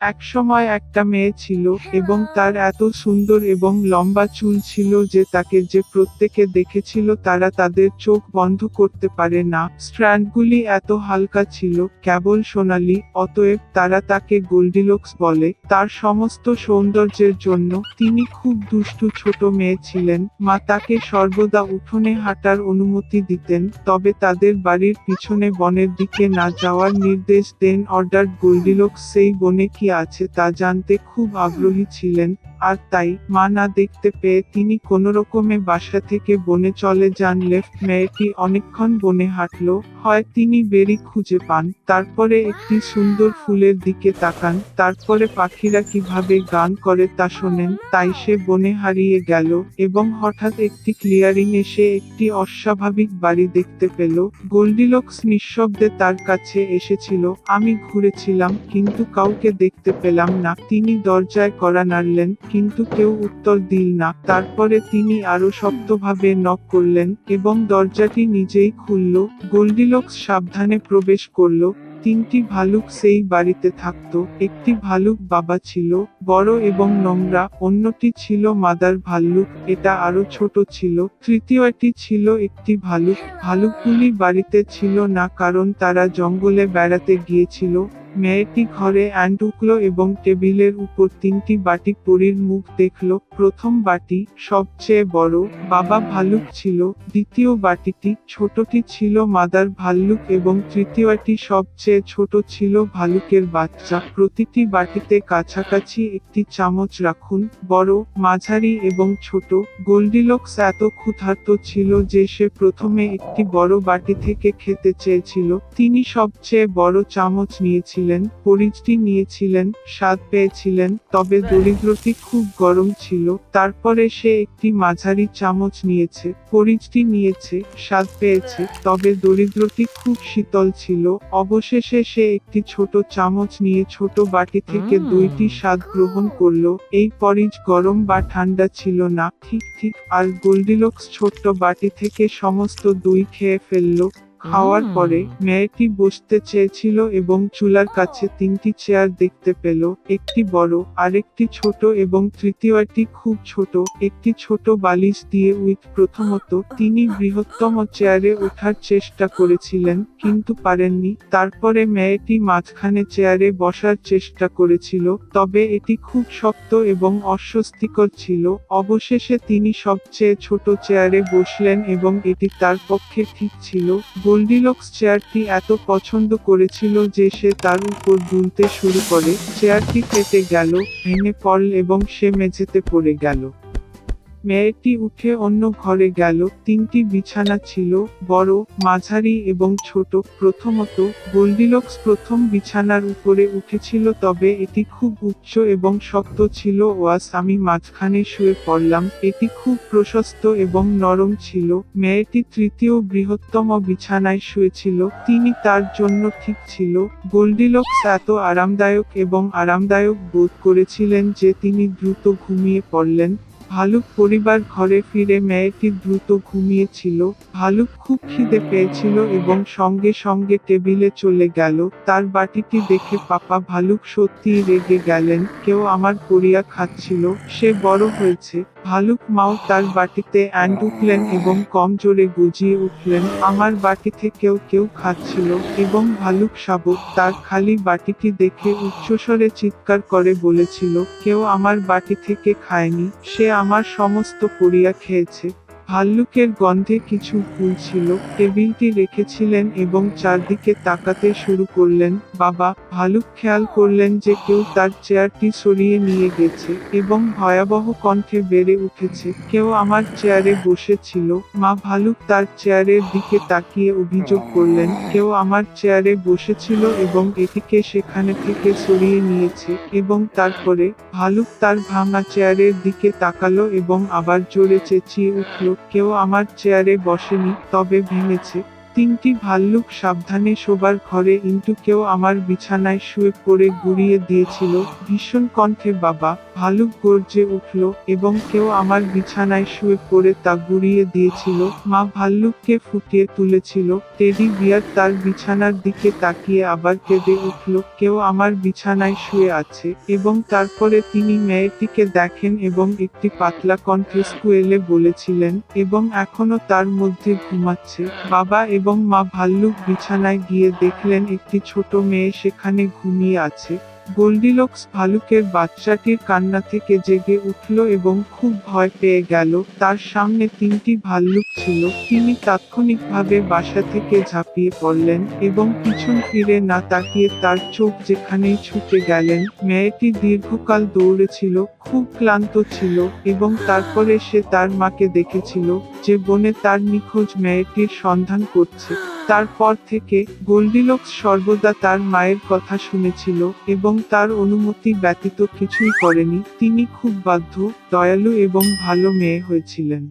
একসময় একটা মেয়ে ছিল, এবং তার এত সুন্দর এবং লম্বা চুল ছিল যে তাকে যে প্রত্যেকে দেখেছিল তারা তাদের চোখ বন্ধ করতে পারে না। স্ট্র্যান্ডগুলি এত হালকা ছিল, কেবল সোনালি, অতএব তারা তাকে গোল্ডিলক্স বলে। তার সমস্ত সৌন্দর্যের জন্য তিনি খুব দুষ্টু ছোট মেয়ে ছিলেন। মা তাকে সর্বদা উঠোনে হাঁটার অনুমতি দিতেন, তবে তাদের বাড়ির পিছনে বনের দিকে না যাওয়ার নির্দেশ দেন। অর্ডার গোল্ডিলক্স সেই বনে কি আছে তা জানতে খুব আগ্রহী ছিলেন, আর তাই মা না দেখতে পেয়ে তিনি কোনোরকমে বাসা থেকে বনে চলে যান। মেয়েটি অনেকক্ষণ বনে হাঁটল, হয় তিনি বেরি খুঁজে পান, তারপরে একটি সুন্দর ফুলের দিকে তাকান, তারপরে পাখিরা কিভাবে গান করে তা শোনেন, তাই সে বনে হারিয়ে গেল এবং হঠাৎ একটি ক্লিয়ারিং এসে একটি অস্বাভাবিক বাড়ি দেখতে পেল। গোল্ডিলক্স নিঃশব্দে তার কাছে এসেছিল। আমি ঘুরেছিলাম, কিন্তু কাউকে দেখতে পেলাম না। তিনি দরজায় কড়া নাড়লেন, কিন্তু কেউ উত্তর দিল না। তারপরে তিনি আরো শক্তভাবে নক করলেন, এবং দরজাটি নিজেই খুলল। গোল্ডিলক্স সাবধানে প্রবেশ করল। তিনটি ভালুক সেই বাড়িতে থাকত। একটি ভালুক বাবা ছিল, বড় এবং নোংরা, অন্যটি ছিল মাদার ভাল্লুক, এটা আরো ছোট ছিল, তৃতীয়টি ছিল একটি ভালুক। ভালুকগুলি বাড়িতে ছিল না কারণ তারা জঙ্গলে বেড়াতে গিয়েছিল। মেয়েটি ঘরে ঢুকল এবং টেবিলের উপর তিনটি বাটি পরীর মুখ দেখল। প্রথম বাটি, সবচেয়ে বড়, বাবা ভালুক ছিল। দ্বিতীয় বাটিটি, ছোটটি ছিল মাদার ভাল্লুক এবং তৃতীয়টি সবচেয়ে ছোট ছিল ভালুকের বাচ্চা। প্রতিটি বাটিতে কাছাকাছি একটি চামচ রাখুন, বড়, মাঝারি এবং ছোট। গোল্ডিলক্স এত ক্ষুধার্ত ছিল যে সে প্রথমে একটি বড় বাটি থেকে খেতে চেয়েছিল। তিনি সবচেয়ে বড় চামচ নিয়েছিলেন, পরিচটি নিয়েছিলেন, স্বাদ পেয়েছিলেন, তবে দরিদ্রটি খুব গরম ছিল। তারপরে সে একটি মাঝারি চামচ নিয়েছে, পরিচটি নিয়েছে, স্বাদ পেয়েছে, তবে দরিদ্রটি খুব শীতল ছিল। অবশেষে সে একটি ছোট চামচ নিয়ে ছোট বাটি থেকে দুইটি স্বাদ গ্রহণ করলো। এই পরিচ গরম বা ঠান্ডা ছিল না, ঠিক ঠিক। আর গোল্ডিলক্স ছোট্ট বাটি থেকে সমস্ত দই খেয়ে ফেললো। খাওয়ার পরে মেয়েটি বসতে চেয়েছিল এবং চুলার কাছে তিনটি চেয়ার দেখতে পেল, একটি বড়, আরেকটি ছোট এবং তৃতীয়টি খুব ছোট। একটি ছোট বালিশ দিয়ে প্রথমত তিনি বৃহত্তম চেয়ারে ওঠার চেষ্টা করেছিলেন, কিন্তু পারেননি। তারপরে মেয়েটি মাঝখানে চেয়ারে বসার চেষ্টা করেছিল, তবে এটি খুব শক্ত এবং অস্বস্তিকর ছিল। অবশেষে তিনি সবচেয়ে ছোট চেয়ারে বসলেন এবং এটি তার পক্ষে ঠিক ছিল। গোল্ডিলক্স চেয়ারটি এত পছন্দ করেছিল যে সে তার উপর দুলতে শুরু করে। চেয়ারটি ফেটে গেল, ভেঙে পড়ল এবং সে মেঝেতে পড়ে গেল। মেয়েটি উঠে অন্য ঘরে গেল। তিনটি বিছানা ছিল, বড়, মাঝারি এবং ছোট। প্রথমত, গোল্ডিলক্স প্রথম বিছানার উপরে উঠেছিল, তবে এটি খুব উচ্চ এবং শক্ত ছিল। আমি মাঝখানে শুয়ে পড়লাম, এটি খুব প্রশস্ত এবং নরম ছিল। মেয়েটি তৃতীয় বৃহত্তম বিছানায় শুয়েছিল, তিনি তার জন্য ঠিক ছিল। গোল্ডিলক্স এত আরামদায়ক এবং আরামদায়ক বোধ করেছিলেন যে তিনি দ্রুত ঘুমিয়ে পড়লেন। ভালুক পরিবার ঘরে ফিরে মেয়েটি দ্রুত ঘুমিয়েছিল। ভালুক খুব খিদে পেয়েছিল এবং সঙ্গে সঙ্গে টেবিলে চলে গেল। তার বাটিটি দেখে পাপা ভালুক সত্যিই রেগে গেলেন, কেউ আমার পরিয়া খাচ্ছিল, সে বড় হয়েছে। ভালুক মাও তার বাটিতে ঢুকলেন এবং কম জোরে গজিয়ে উঠলেন, আমার বাটি থেকেও কেউ খাচ্ছিল। এবং ভালুক শাবক তার খালি বাটিটি দেখে উচ্চস্বরে চিৎকার করে বলেছিল, কেউ আমার বাটি থেকে খায়নি, সে আমার সমস্ত পরিয়া খেয়েছে। ভাল্লুকের গন্ধে কিছু ভুল ছিল। টেবিলটি রেখেছিলেন এবং চারদিকে তাকাতে শুরু করলেন। বাবা ভালুক খেয়াল করলেন যে কেউ তার চেয়ারটি সরিয়ে নিয়ে গেছে এবং ভয়াবহ কণ্ঠে বেড়ে উঠেছে, কেউ আমার চেয়ারে বসেছিল। মা ভালুক তার চেয়ারের দিকে তাকিয়ে অভিযোগ করলেন, কেউ আমার চেয়ারে বসেছিল এবং এটিকে সেখানে থেকে সরিয়ে নিয়েছে। এবং তারপরে ভালুক তার ভাঙা চেয়ারের দিকে তাকালো এবং আবার জোরে চেঁচিয়ে উঠল, কেউ আমার চেয়ারে বসেনি, তবে ভেঙেছে। তিনটি ভাল্লুক সাবধানে শোবার ঘরে ইন্টুকেও আমার বিছানায় শুয়ে পড়ে গুড়িয়ে দিয়েছিল। ভীষণ কণ্ঠে বাবা ভালুক গর্জে উঠল এবং কেউ আমার বিছানায় শুয়ে পড়ে তা গুড়িয়ে দিয়েছিল। মা ভাল্লুককে ফুটিয়ে তুলেছিল। টেডি বিয়ার তার বিছানার দিকে তাকিয়ে আবার কেঁদে উঠল। কেউ আমার বিছানায় শুয়ে আছে এবং তারপরে তিনি মেয়েটিকে দেখেন এবং একটি পাতলা কণ্ঠে স্কুয়েলে বলেছিলেন এবং এখনো তার মধ্যে ঘুমাচ্ছে। বাবা এবং মা ভাল্লুক বিছানায় গিয়ে দেখলেন একটি ছোট মেয়ে সেখানে ঘুমিয়ে আছে। গোল্ডিলক্স ভালুকের বাচ্চাটির কান্না থেকে জেগে উঠল এবং খুব ভয় পেয়ে গেল। তার সামনে তিনটি ভাল্লুক ছিল। তিনি তাৎক্ষণিকভাবে বাসা থেকে ঝাঁপিয়ে পড়লেন এবং পিছন ফিরে না তাকিয়ে তার চোখ যেখানেই ছুটে গেলেন। মেয়েটি দীর্ঘকাল দৌড়েছিল, খুব ক্লান্ত ছিল এবং তারপরে সে তার মাকে দেখেছিল যে বনে তার নিখোঁজ মেয়েটির সন্ধান করছে। তারপর থেকে গোল্ডিলক্স সর্বদা তার মায়ের কথা শুনেছিল এবং তার অনুমতি ব্যতীত কিছুই করেনি। তিনি খুব বাধ্য, দয়ালু এবং ভালো মেয়ে হয়েছিলেন।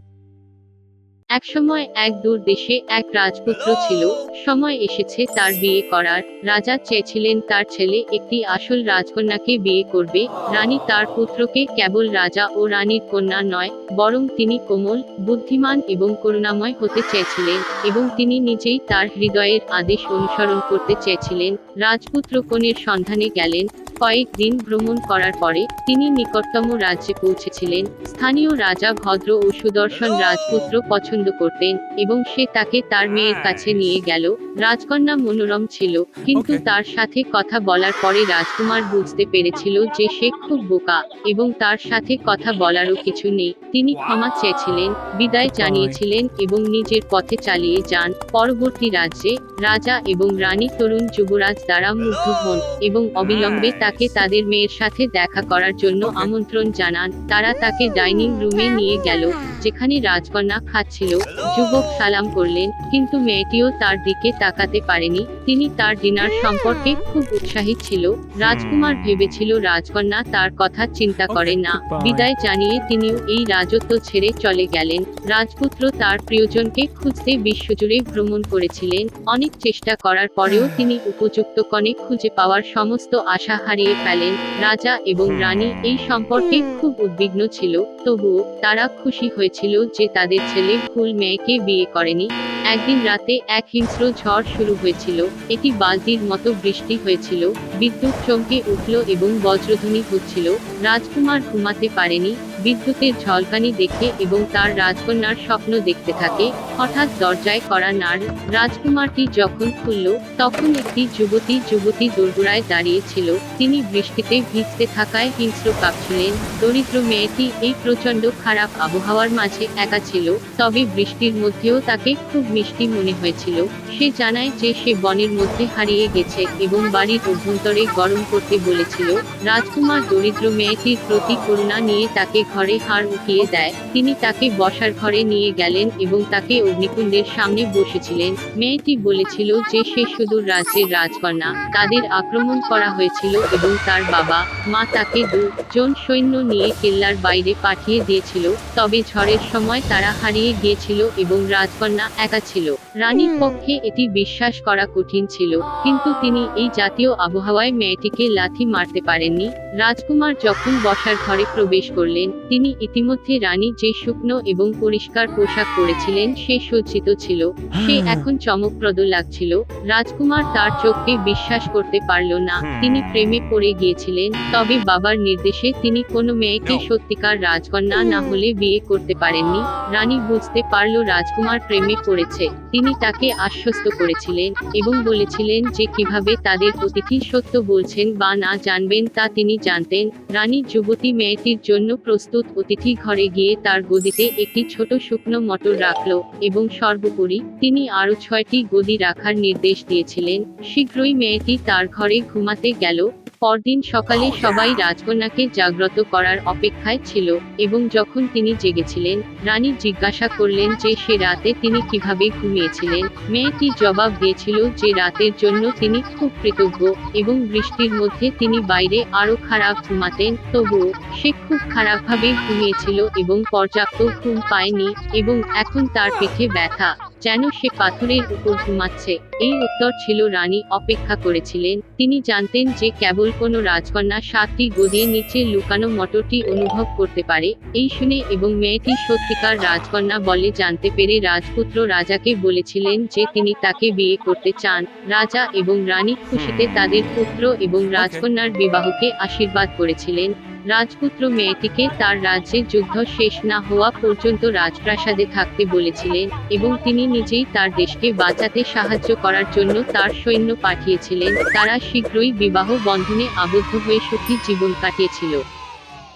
একসময় এক দূর দেশে এক রাজপুত্র ছিল। সময় এসেছে তার বিয়ে করার। রাজা চেয়েছিলেন তার ছেলে একটি আসল রাজকন্যাকে বিয়ে করবে। রানী তার পুত্রকে কেবল রাজা ও রানীর কন্যা নয়, বরং তিনি কোমল, বুদ্ধিমান এবং করুণাময় হতে চেয়েছিলেন এবং তিনি নিজেই তার হৃদয়ের আদেশ অনুসরণ করতে চেয়েছিলেন। রাজপুত্র কনের সন্ধানে গেলেন। কয়েকদিন ভ্রমণ করার পরে তিনি নিকটতম রাজ্যে পৌঁছেছিলেন। স্থানীয় রাজা ভদ্র ও সুদর্শন রাজপুত্র পছন্দ করতেন এবং সে তাকে তার মেয়ের কাছে নিয়ে গেল। রাজকন্যা মনোরম ছিল, কিন্তু তার সাথে কথা বলার পরে রাজকুমার বুঝতে পেরেছিল যে সে খুব বোকা এবং তার সাথে কথা বলারও কিছু নেই। তিনি ক্ষমা চেয়েছিলেন, বিদায় জানিয়েছিলেন এবং নিজের পথে চালিয়ে যান। পরবর্তী রাজ্যে রাজা এবং রানী তরুণ যুবরাজ দ্বারা মুগ্ধ হন এবং অবিলম্বে তাকে তাদের মেয়ের সাথে দেখা করার জন্য আমন্ত্রণ জানান। তারা তাকে ডাইনিং রুমে নিয়ে গেল, যেখানে রাজকন্যা খাচ্ছিল। যুবক সালাম করলেন, কিন্তু মেয়েটিও তার দিকে তাকাতে পারেনি। তিনি তার ডিনার সম্পর্কে খুব উৎসাহী ছিল। রাজকুমার ভেবেছিল রাজকন্যা তার কথা চিন্তা করে না। বিদায় জানিয়ে তিনিও এই রাজত্ব ছেড়ে চলে গেলেন। রাজপুত্র তার প্রিয়জনকে খুঁজতে বিশ্বজুড়ে ভ্রমণ করেছিলেন। অনেক চেষ্টা করার পরেও তিনি উপযুক্ত কনে খুঁজে পাওয়ার সমস্ত আশা হারিয়ে ফেলেন। রাজা এবং রানী এই সম্পর্কে খুব উদ্বিগ্ন ছিল, তবুও তারা খুশি হয়েছিল যে তাদের ছেলে ভুল মেয়েকে বিয়ে করেনি। একদিন রাতে এক হিংস্র ঝড় শুরু হয়েছিল। এটি বালতির মতো বৃষ্টি হয়েছিল, বিদ্যুৎ চমকে উঠল এবং বজ্রধ্বনি হচ্ছিল। রাজকুমার ঘুমাতে পারেনি, বিদ্যুতের ঝলকানি দেখে এবং তার রাজকন্যার স্বপ্ন দেখতে থাকে। হঠাৎ দরজায় কড়া নাড়। রাজকুমারটি যখন খুলল, তখন একটি যুবতী দোরগোড়ায় দাঁড়িয়ে ছিল। তিনি বৃষ্টিতে ভিজতে থাকায় হিংস্র কাঁপছিলেন। দরিদ্র মেয়েটি এই প্রচণ্ড খারাপ আবহাওয়ার মাঝে একা ছিল, তবে বৃষ্টির মধ্যেও তাকে খুব মিষ্টি মনে হয়েছিল। সে জানায় যে সে বনের মধ্যে হারিয়ে গেছে এবং বাড়ির অভ্যন্তরে গরম করতে বলেছিল। রাজকুমার দরিদ্র মেয়েটির প্রতি করুণা নিয়ে তাকে ঘরে হাড় উঠিয়ে দেয়। তিনি তাকে বসার ঘরে নিয়ে গেলেন এবং তাকে অগ্নিকুণ্ডের সামনে বসেছিলেন। মেয়েটি বলেছিল যে সে সুদূর রাজ্যের রাজকন্যা। তাদের আক্রমণ করা হয়েছিল এবং তার বাবা মা তাকে 2 জন সৈন্য নিয়ে কেল্লার বাইরে পাঠিয়ে দিয়েছিল। তবে ঝড়ের সময় তারা হারিয়ে গিয়েছিল এবং রাজকন্যা একা ছিল। রানীর পক্ষে এটি বিশ্বাস করা কঠিন ছিল, কিন্তু তিনি এই জাতীয় আবহাওয়ায় মেয়েটিকে লাথি মারতে পারেননি। রাজকুমার যখন বসার ঘরে প্রবেশ করলেন, তিনি ইতিমধ্যে রানী যে শুকনো এবং পরিষ্কার পোশাক পরেছিলেন সে সজ্জিত ছিল। সে এখন চমকপ্রদ লাগছিল। রাজকুমার তার চোখকে বিশ্বাস করতে পারল না। তিনি প্রেমে পড়ে গিয়েছিলেন, তবে বাবার নির্দেশে তিনি কোনো মেয়েকে সত্যিকার রাজকন্যা না হলে বিয়ে করতে পারেননি। রানী বুঝতে পারল রাজকুমার প্রেমে পড়েছে। তিনি তাকে আশ্বস্ত করেছিলেন এবং বলেছিলেন যে কিভাবে তাদের অতিথি সত্য বলছেন বা না জানবেন তা তিনি জানতেন। রানী যুবতী মেয়েটির জন্য প্রস্তুত অতিথি ঘরে গিয়ে তার গদিতে একটি ছোট শুকনো মটর রাখল এবং সর্বোপরি তিনি আরও 6টি গদি রাখার নির্দেশ দিয়েছিলেন। শীঘ্রই মেয়েটি তার ঘরে ঘুমাতে গেল। পরদিন সকালে সবাই রাজকন্যাকে জাগ্রত করার অপেক্ষায় ছিল এবং যখন তিনি জেগেছিলেন, রানী জিজ্ঞাসা করলেন যে সে রাতে তিনি কিভাবে ঘুমিয়েছিলেন। মেয়েটি জবাব দিয়েছিল যে রাতের জন্য তিনি খুব কৃতজ্ঞ এবং বৃষ্টির মধ্যে তিনি বাইরে আরও খারাপ ঘুমাতেন। তবুও সে খুব খারাপভাবে ঘুমিয়েছিল এবং পর্যাপ্ত ঘুম পায়নি এবং এখন তার পিঠে ব্যথা। যেন সে পাথরের উপর ঘুমাচ্ছে। এই উত্তর ছিল রানী অপেক্ষা করেছিলেন। তিনি জানতেন যে কেবল কোনো রাজকন্যা 7টি গদিয়ে নিচে লুকানো মটরটি অনুভব করতে পারে। এই শুনে এবং মেয়েটি সত্যিকার রাজকন্যা বলে জানতে পেরে রাজপুত্র রাজাকে বলেছিলেন যে তিনি তাকে বিয়ে করতে চান। রাজা এবং রানী খুশিতে তাদের পুত্র এবং রাজকন্যার বিবাহকে আশীর্বাদ করেছিলেন। রাজপুত্র মেয়েটিকে তার রাজ্যে যুদ্ধ শেষ না হওয়া পর্যন্ত রাজপ্রাসাদে থাকতে বলেছিলেন এবং তিনি নিজেই তার দেশকে বাঁচাতে সাহায্য করার জন্য তার সৈন্য পাঠিয়েছিলেন। তারা শীঘ্রই বিবাহ বন্ধনে আবদ্ধ হয়ে সুখী জীবন কাটিয়েছিল।